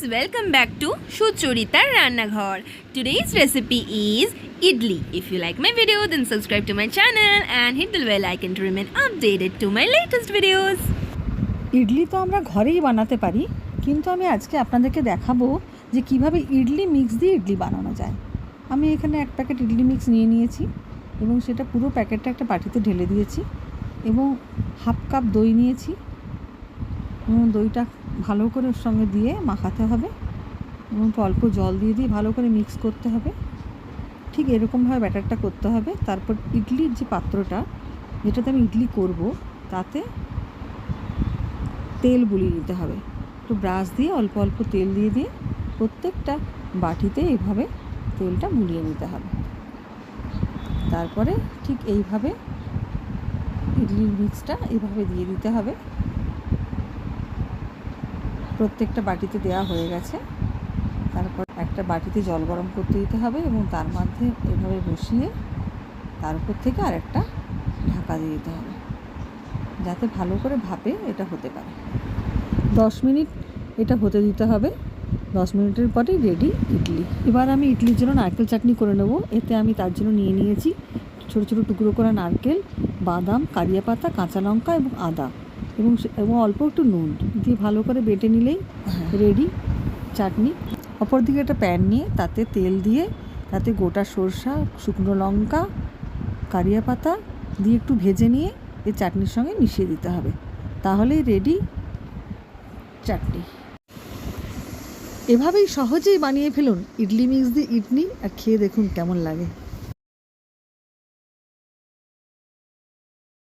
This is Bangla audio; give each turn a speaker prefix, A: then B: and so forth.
A: welcome back to Suchoritar Rannaghar. Today's recipe is idli. If you like my video, then subscribe to my channel and hit the bell icon to remain updated to my latest videos.
B: Idli তো আমরা ঘরেই বানাতে পারি, কিন্তু আমি আজকে আপনাদেরকে দেখাবো যে কিভাবে ইডলি মিক্স দিয়ে ইডলি বানানো যায়। আমি এখানে এক প্যাকেট ইডলি মিক্স নিয়ে নিয়েছি এবং সেটা পুরো প্যাকেটটা একটা বাটিতে ঢেলে দিয়েছি এবং হাফ কাপ দই নিয়েছি এবং দইটা ভালো করে ওর সঙ্গে দিয়ে মাখাতে হবে এবং অল্প জল দিয়ে ভালো করে মিক্স করতে হবে। ঠিক এরকমভাবে ব্যাটারটা করতে হবে। তারপর ইডলির যে পাত্রটা, যেটাতে আমি ইডলি করব, তাতে তেল বুলিয়ে নিতে হবে। একটু ব্রাশ দিয়ে অল্প অল্প তেল দিয়ে প্রত্যেকটা বাটিতে এইভাবে তেলটা বুলিয়ে নিতে হবে। তারপরে ঠিক এইভাবে ইডলির মিক্সটা এইভাবে দিয়ে দিতে হবে। প্রত্যেকটা বাটিতে দেওয়া হয়ে গেছে। তারপর একটা বাটিতে জল গরম করতে দিতে হবে এবং তার মধ্যে এভাবে বসিয়ে তার উপর থেকে আরেকটা ঢাকা দিয়ে দিতে হবে, যাতে ভালো করে ভাপে এটা হতে পারে। 10 মিনিট এটা হতে দিতে হবে। 10 মিনিটের পরেই রেডি ইডলি। এবার আমি ইডলির জন্য নারকেল চাটনি করে নেব। এতে আমি তার জন্য নিয়ে নিয়েছি ছোটো ছোটো টুকরো করা নারকেল, বাদাম, কারিয়া পাতা, কাঁচা লঙ্কা এবং আদা এবং অল্প একটু নুন দিয়ে ভালো করে বেটে নিলেই রেডি চাটনি। অপরদিকে একটা প্যান নিয়ে তাতে তেল দিয়ে তাতে গোটা সরষা, শুকনো লঙ্কা, কারিয়া পাতা দিয়ে একটু ভেজে নিয়ে এই চাটনির সঙ্গে মিশিয়ে দিতে হবে। তাহলেই রেডি চাটনি। এভাবেই সহজেই বানিয়ে ফেলুন ইডলি মিক্স দিয়ে ইডলি, আর খেয়ে দেখুন কেমন লাগে।